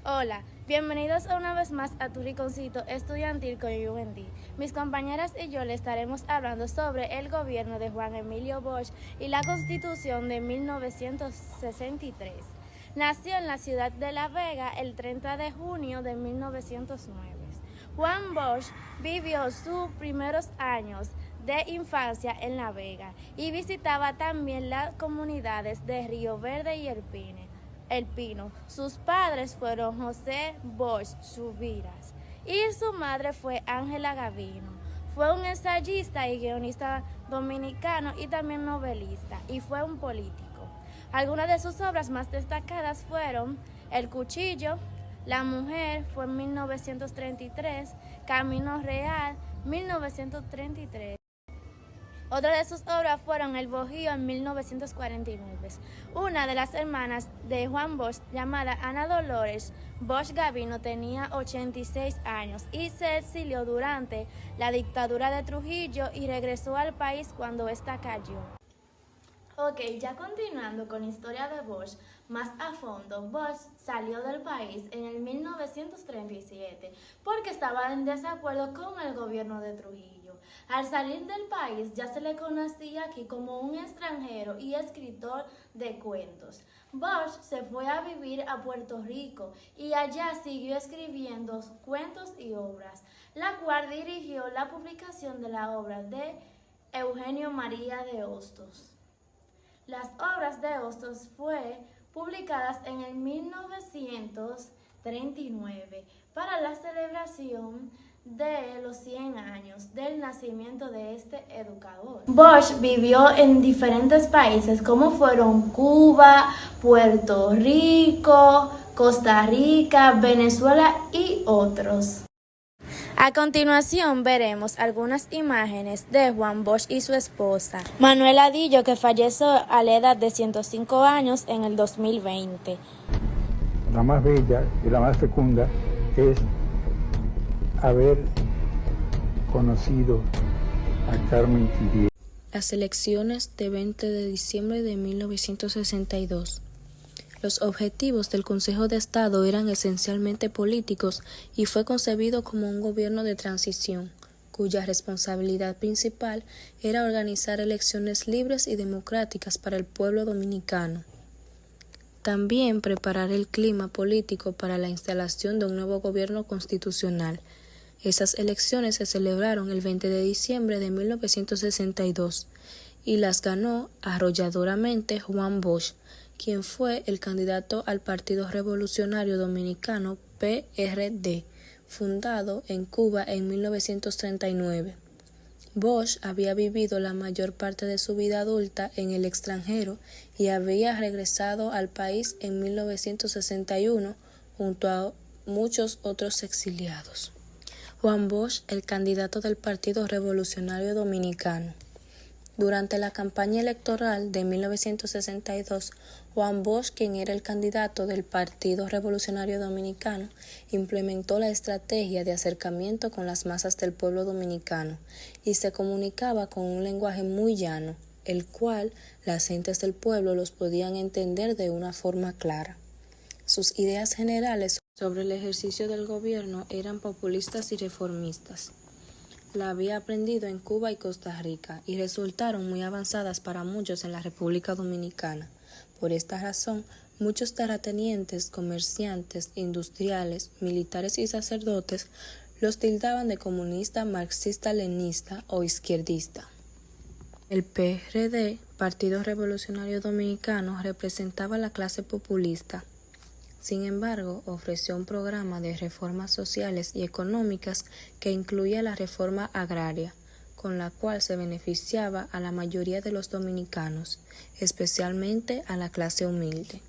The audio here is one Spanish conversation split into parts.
Hola, bienvenidos una vez más a tu rinconcito estudiantil con UND. Mis compañeras y yo le estaremos hablando sobre el gobierno de Juan Emilio Bosch y la Constitución de 1963. Nació en la ciudad de La Vega el 30 de junio de 1909. Juan Bosch vivió sus primeros años de infancia en La Vega y visitaba también las comunidades de Río Verde y El Pino. Sus padres fueron José Bosch Subiras y su madre fue Ángela Gavino. Fue un ensayista y guionista dominicano y también novelista, y fue un político. Algunas de sus obras más destacadas fueron El Cuchillo, La Mujer, fue en 1933, Camino Real, 1933. Otra de sus obras fueron El Bohío en 1949. Una de las hermanas de Juan Bosch, llamada Ana Dolores Bosch Gavino, tenía 86 años y se exilió durante la dictadura de Trujillo y regresó al país cuando ésta cayó. Ok, ya continuando con la historia de Bosch, más a fondo, Bosch salió del país en el 1937 porque estaba en desacuerdo con el gobierno de Trujillo. Al salir del país ya se le conocía aquí como un extranjero y escritor de cuentos. Bosch se fue a vivir a Puerto Rico y allá siguió escribiendo cuentos y obras, la cual dirigió la publicación de la obra de Eugenio María de Hostos. Las obras de Hostos fue publicadas en el 1939 para la celebración de los 100 años del nacimiento de este educador. Bosch vivió en diferentes países como fueron Cuba, Puerto Rico, Costa Rica, Venezuela y otros. A continuación veremos algunas imágenes de Juan Bosch y su esposa, Manuela Dillo, que falleció a la edad de 105 años en el 2020. La más bella y la más fecunda es haber conocido a Carmen Quiriel. Las elecciones de 20 de diciembre de 1962. Los objetivos del Consejo de Estado eran esencialmente políticos y fue concebido como un gobierno de transición, cuya responsabilidad principal era organizar elecciones libres y democráticas para el pueblo dominicano. También preparar el clima político para la instalación de un nuevo gobierno constitucional. Esas elecciones se celebraron el 20 de diciembre de 1962 y las ganó arrolladoramente Juan Bosch, quien fue el candidato al Partido Revolucionario Dominicano PRD, fundado en Cuba en 1939. Bosch había vivido la mayor parte de su vida adulta en el extranjero y había regresado al país en 1961 junto a muchos otros exiliados. Juan Bosch, el candidato del Partido Revolucionario Dominicano. Durante la campaña electoral de 1962, Juan Bosch, quien era el candidato del Partido Revolucionario Dominicano, implementó la estrategia de acercamiento con las masas del pueblo dominicano y se comunicaba con un lenguaje muy llano, el cual las gentes del pueblo los podían entender de una forma clara. Sus ideas generales sobre el ejercicio del gobierno eran populistas y reformistas. La había aprendido en Cuba y Costa Rica y resultaron muy avanzadas para muchos en la República Dominicana. Por esta razón, muchos terratenientes, comerciantes, industriales, militares y sacerdotes los tildaban de comunista, marxista-leninista o izquierdista. El PRD, Partido Revolucionario Dominicano, representaba a la clase populista. Sin embargo, ofreció un programa de reformas sociales y económicas que incluía la reforma agraria, con la cual se beneficiaba a la mayoría de los dominicanos, especialmente a la clase humilde.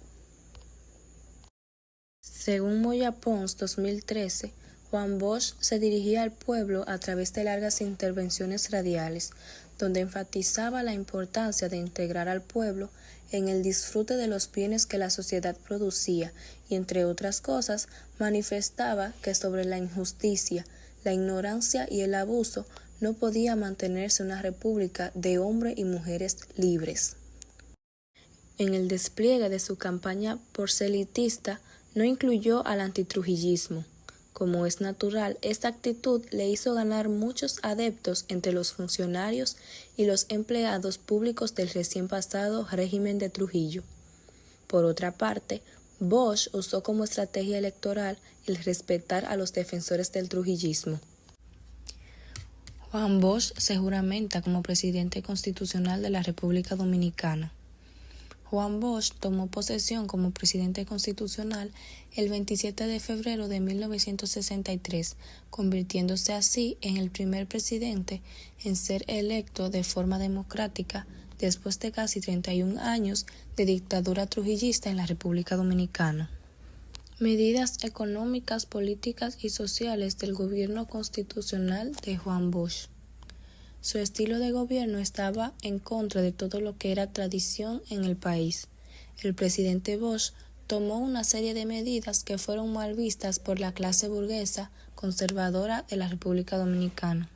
Según Moya Pons 2013, Juan Bosch se dirigía al pueblo a través de largas intervenciones radiales, donde enfatizaba la importancia de integrar al pueblo en el disfrute de los bienes que la sociedad producía y, entre otras cosas, manifestaba que sobre la injusticia, la ignorancia y el abuso no podía mantenerse una república de hombres y mujeres libres. En el despliegue de su campaña proselitista, No incluyó al antitrujillismo. Como es natural, esta actitud le hizo ganar muchos adeptos entre los funcionarios y los empleados públicos del recién pasado régimen de Trujillo. Por otra parte, Bosch usó como estrategia electoral el respetar a los defensores del trujillismo. Juan Bosch se juramenta como presidente constitucional de la República Dominicana. Juan Bosch tomó posesión como presidente constitucional el 27 de febrero de 1963, convirtiéndose así en el primer presidente en ser electo de forma democrática después de casi 31 años de dictadura trujillista en la República Dominicana. Medidas económicas, políticas y sociales del gobierno constitucional de Juan Bosch. Su estilo de gobierno estaba en contra de todo lo que era tradición en el país. El presidente Bosch tomó una serie de medidas que fueron mal vistas por la clase burguesa conservadora de la República Dominicana.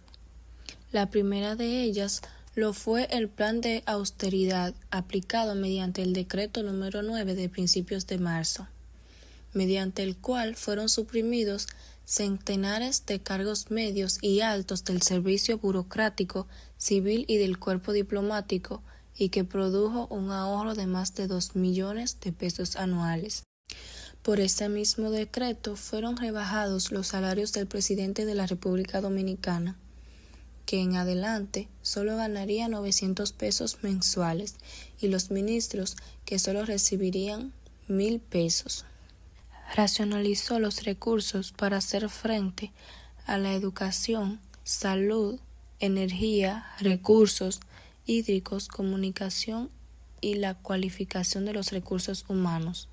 La primera de ellas lo fue el plan de austeridad aplicado mediante el decreto número 9 de principios de marzo, mediante el cual fueron suprimidos centenares de cargos medios y altos del servicio burocrático, civil y del cuerpo diplomático, y que produjo un ahorro de más de 2 millones de pesos anuales. Por ese mismo decreto fueron rebajados los salarios del presidente de la República Dominicana, que en adelante solo ganaría 900 pesos mensuales, y los ministros que solo recibirían 1,000 pesos. Racionalizó los recursos para hacer frente a la educación, salud, energía, recursos hídricos, comunicación y la cualificación de los recursos humanos.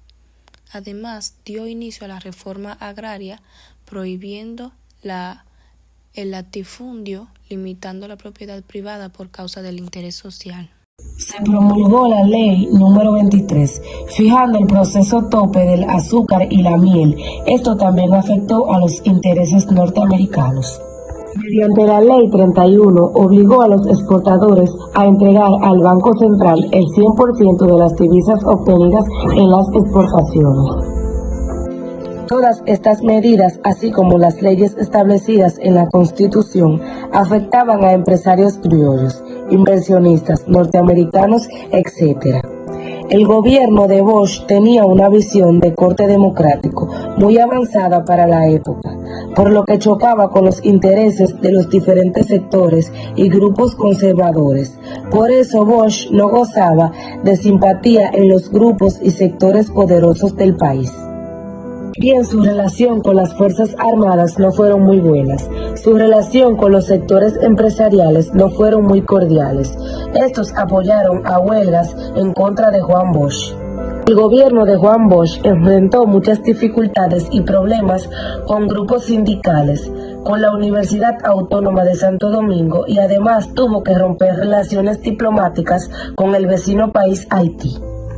Además, dio inicio a la reforma agraria, prohibiendo el latifundio, limitando la propiedad privada por causa del interés social. Se promulgó la Ley número 23, fijando el proceso tope del azúcar y la miel. Esto también afectó a los intereses norteamericanos. Mediante la Ley 31, obligó a los exportadores a entregar al Banco Central el 100% de las divisas obtenidas en las exportaciones. Todas estas medidas, así como las leyes establecidas en la Constitución, afectaban a empresarios criollos, inversionistas norteamericanos, etc. El gobierno de Bosch tenía una visión de corte democrático muy avanzada para la época, por lo que chocaba con los intereses de los diferentes sectores y grupos conservadores. Por eso Bosch no gozaba de simpatía en los grupos y sectores poderosos del país. Bien, su relación con las Fuerzas Armadas no fueron muy buenas. Su relación con los sectores empresariales no fueron muy cordiales. Estos apoyaron a huelgas en contra de Juan Bosch. El gobierno de Juan Bosch enfrentó muchas dificultades y problemas con grupos sindicales, con la Universidad Autónoma de Santo Domingo, y además tuvo que romper relaciones diplomáticas con el vecino país Haití.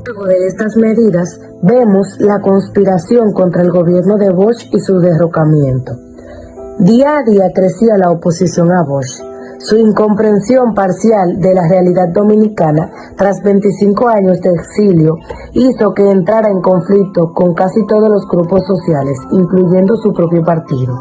Luego de estas medidas, vemos la conspiración contra el gobierno de Bosch y su derrocamiento. Día a día crecía la oposición a Bosch. Su incomprensión parcial de la realidad dominicana, tras 25 años de exilio, hizo que entrara en conflicto con casi todos los grupos sociales, incluyendo su propio partido.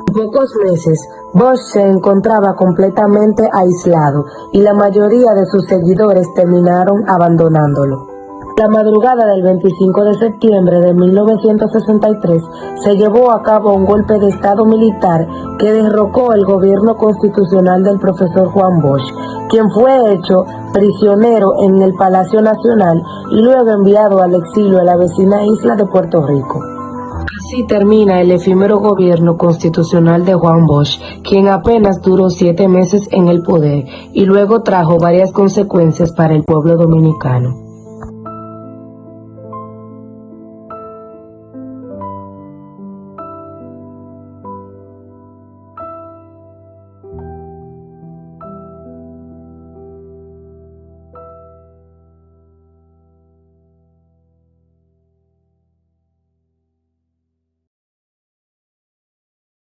En pocos meses, Bosch se encontraba completamente aislado y la mayoría de sus seguidores terminaron abandonándolo. La madrugada del 25 de septiembre de 1963 se llevó a cabo un golpe de estado militar que derrocó el gobierno constitucional del profesor Juan Bosch, quien fue hecho prisionero en el Palacio Nacional y luego enviado al exilio a la vecina isla de Puerto Rico. Así termina el efímero gobierno constitucional de Juan Bosch, quien apenas duró 7 meses en el poder y luego trajo varias consecuencias para el pueblo dominicano.